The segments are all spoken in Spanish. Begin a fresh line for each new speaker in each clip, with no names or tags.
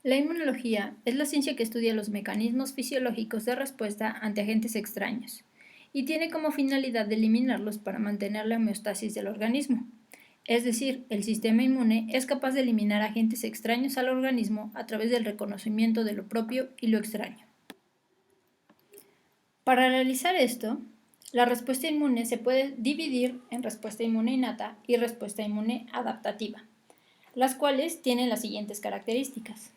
La inmunología es la ciencia que estudia los mecanismos fisiológicos de respuesta ante agentes extraños y tiene como finalidad eliminarlos para mantener la homeostasis del organismo. Es decir, el sistema inmune es capaz de eliminar agentes extraños al organismo a través del reconocimiento de lo propio y lo extraño. Para realizar esto, la respuesta inmune se puede dividir en respuesta inmune innata y respuesta inmune adaptativa, las cuales tienen las siguientes características.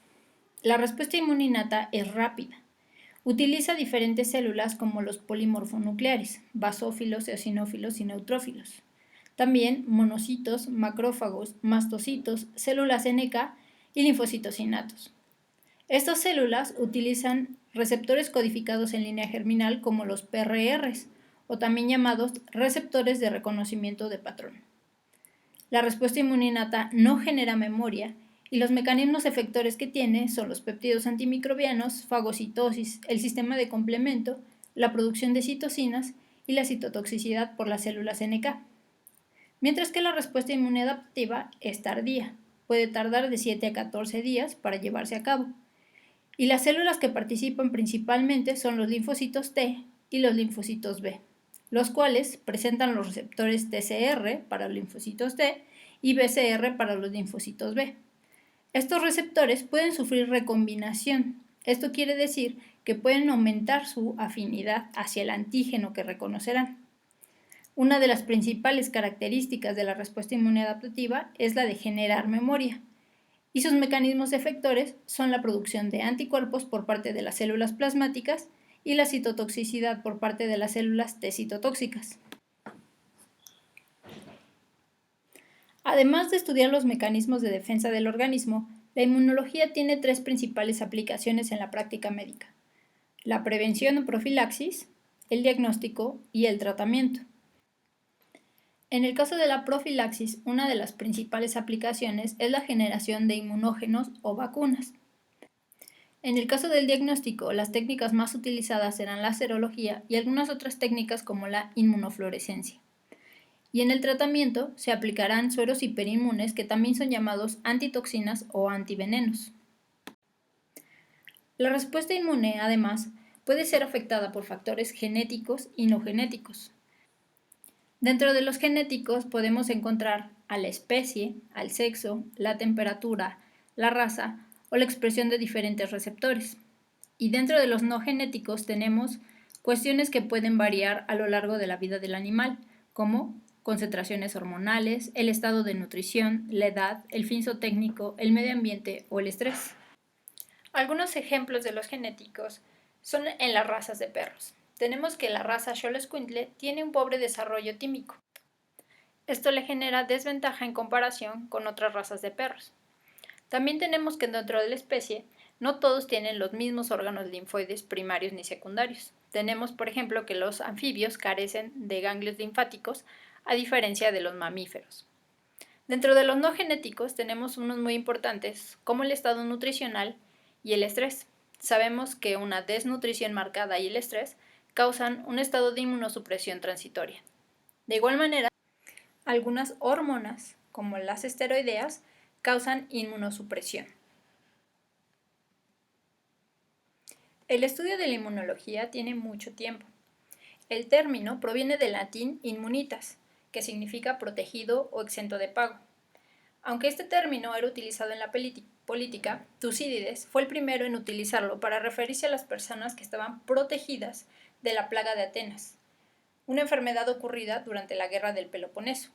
La respuesta inmune innata es rápida. Utiliza diferentes células como los polimorfonucleares, basófilos, eosinófilos y neutrófilos. También monocitos, macrófagos, mastocitos, células NK y linfocitos innatos. Estas células utilizan receptores codificados en línea germinal como los PRRs, o también llamados receptores de reconocimiento de patrón. La respuesta inmune innata no genera memoria y los mecanismos efectores que tiene son los péptidos antimicrobianos, fagocitosis, el sistema de complemento, la producción de citocinas y la citotoxicidad por las células NK. Mientras que la respuesta inmune adaptativa es tardía, puede tardar de 7 a 14 días para llevarse a cabo. Y las células que participan principalmente son los linfocitos T y los linfocitos B, los cuales presentan los receptores TCR para los linfocitos T y BCR para los linfocitos B. Estos receptores pueden sufrir recombinación. Esto quiere decir que pueden aumentar su afinidad hacia el antígeno que reconocerán. Una de las principales características de la respuesta inmune adaptativa es la de generar memoria, y sus mecanismos efectores son la producción de anticuerpos por parte de las células plasmáticas y la citotoxicidad por parte de las células T citotóxicas. Además de estudiar los mecanismos de defensa del organismo, la inmunología tiene tres principales aplicaciones en la práctica médica: la prevención o profilaxis, el diagnóstico y el tratamiento. En el caso de la profilaxis, una de las principales aplicaciones es la generación de inmunógenos o vacunas. En el caso del diagnóstico, las técnicas más utilizadas serán la serología y algunas otras técnicas como la inmunofluorescencia. Y en el tratamiento se aplicarán sueros hiperinmunes que también son llamados antitoxinas o antivenenos. La respuesta inmune, además, puede ser afectada por factores genéticos y no genéticos. Dentro de los genéticos podemos encontrar a la especie, al sexo, la temperatura, la raza o la expresión de diferentes receptores. Y dentro de los no genéticos tenemos cuestiones que pueden variar a lo largo de la vida del animal, como concentraciones hormonales, el estado de nutrición, la edad, el fin zootécnico, el medio ambiente o el estrés. Algunos ejemplos de los genéticos son en las razas de perros. Tenemos que la raza Xoloscuintle tiene un pobre desarrollo tímico. Esto le genera desventaja en comparación con otras razas de perros. También tenemos que dentro de la especie no todos tienen los mismos órganos linfoides primarios ni secundarios. Tenemos, por ejemplo, que los anfibios carecen de ganglios linfáticos, a diferencia de los mamíferos. Dentro de los no genéticos tenemos unos muy importantes, como el estado nutricional y el estrés. Sabemos que una desnutrición marcada y el estrés causan un estado de inmunosupresión transitoria. De igual manera, algunas hormonas, como las esteroideas, causan inmunosupresión. El estudio de la inmunología tiene mucho tiempo. El término proviene del latín immunitas, que significa protegido o exento de pago. Aunque este término era utilizado en la política, Tucídides fue el primero en utilizarlo para referirse a las personas que estaban protegidas de la plaga de Atenas, una enfermedad ocurrida durante la guerra del Peloponeso.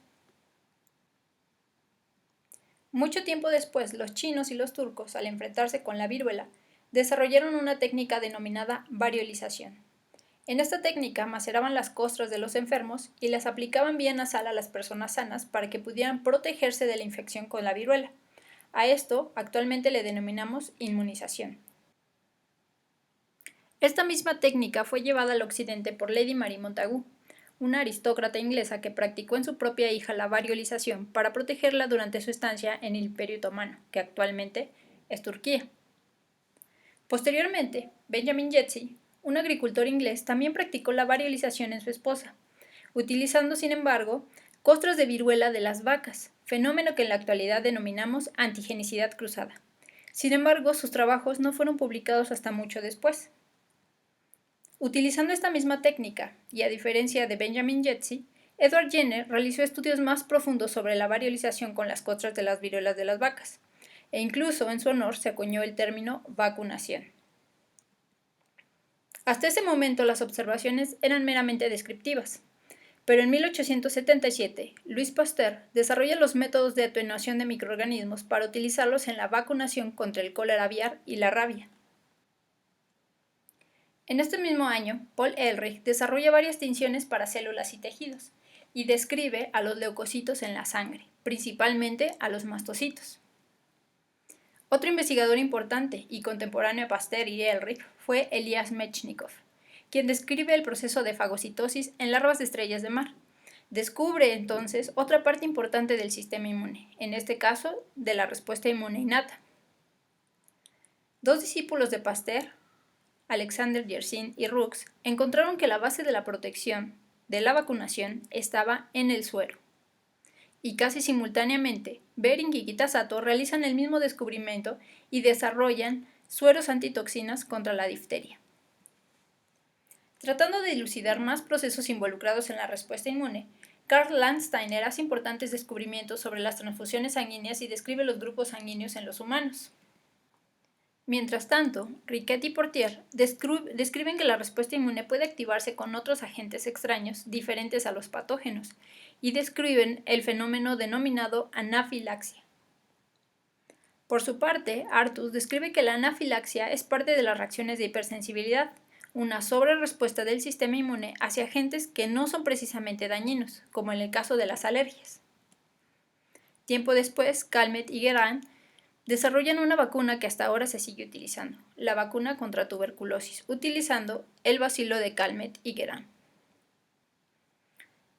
Mucho tiempo después, los chinos y los turcos, al enfrentarse con la viruela, desarrollaron una técnica denominada variolización. En esta técnica maceraban las costras de los enfermos y las aplicaban vía nasal a las personas sanas para que pudieran protegerse de la infección con la viruela. A esto actualmente le denominamos inmunización. Esta misma técnica fue llevada al occidente por Lady Mary Montagu, una aristócrata inglesa que practicó en su propia hija la variolización para protegerla durante su estancia en el Imperio Otomano, que actualmente es Turquía. Posteriormente, Benjamin Jetsey, un agricultor inglés, también practicó la variolización en su esposa, utilizando, sin embargo, costras de viruela de las vacas, fenómeno que en la actualidad denominamos antigenicidad cruzada. Sin embargo, sus trabajos no fueron publicados hasta mucho después. Utilizando esta misma técnica, y a diferencia de Benjamin Jetsi, Edward Jenner realizó estudios más profundos sobre la variolización con las costras de las viruelas de las vacas, e incluso en su honor se acuñó el término vacunación. Hasta ese momento las observaciones eran meramente descriptivas, pero en 1877 Louis Pasteur desarrolla los métodos de atenuación de microorganismos para utilizarlos en la vacunación contra el cólera aviar y la rabia. En este mismo año, Paul Ehrlich desarrolla varias tinciones para células y tejidos, y describe a los leucocitos en la sangre, principalmente a los mastocitos. Otro investigador importante y contemporáneo a Pasteur y Ehrlich fue Elias Metchnikoff, quien describe el proceso de fagocitosis en larvas de estrellas de mar. Descubre entonces otra parte importante del sistema inmune, en este caso de la respuesta inmune innata. Dos discípulos de Pasteur, Alexander Yersin y Rux, encontraron que la base de la protección de la vacunación estaba en el suero. Y casi simultáneamente, Behring y Kitasato realizan el mismo descubrimiento y desarrollan sueros antitoxinas contra la difteria. Tratando de dilucidar más procesos involucrados en la respuesta inmune, Karl Landsteiner hace importantes descubrimientos sobre las transfusiones sanguíneas y describe los grupos sanguíneos en los humanos. Mientras tanto, Riquet y Portier describen que la respuesta inmune puede activarse con otros agentes extraños diferentes a los patógenos y describen el fenómeno denominado anafilaxia. Por su parte, Artus describe que la anafilaxia es parte de las reacciones de hipersensibilidad, una sobrerespuesta del sistema inmune hacia agentes que no son precisamente dañinos, como en el caso de las alergias. Tiempo después, Calmette y Guerin desarrollan una vacuna que hasta ahora se sigue utilizando, la vacuna contra tuberculosis, utilizando el bacilo de Calmette y Guerin.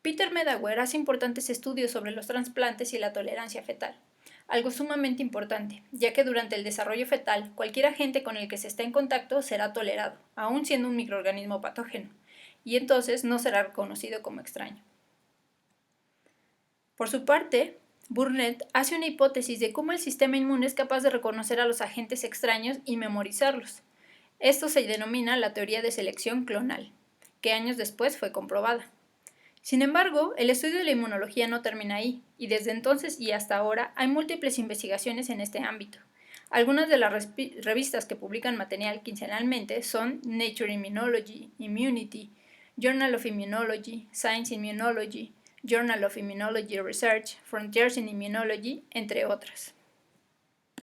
Peter Medawar hace importantes estudios sobre los trasplantes y la tolerancia fetal, algo sumamente importante, ya que durante el desarrollo fetal cualquier agente con el que se esté en contacto será tolerado, aun siendo un microorganismo patógeno, y entonces no será reconocido como extraño. Por su parte, Burnett hace una hipótesis de cómo el sistema inmune es capaz de reconocer a los agentes extraños y memorizarlos. Esto se denomina la teoría de selección clonal, que años después fue comprobada. Sin embargo, el estudio de la inmunología no termina ahí, y desde entonces y hasta ahora hay múltiples investigaciones en este ámbito. Algunas de las revistas que publican material quincenalmente son Nature Immunology, Immunity, Journal of Immunology, Science Immunology, Journal of Immunology Research, Frontiers in Immunology, entre otras.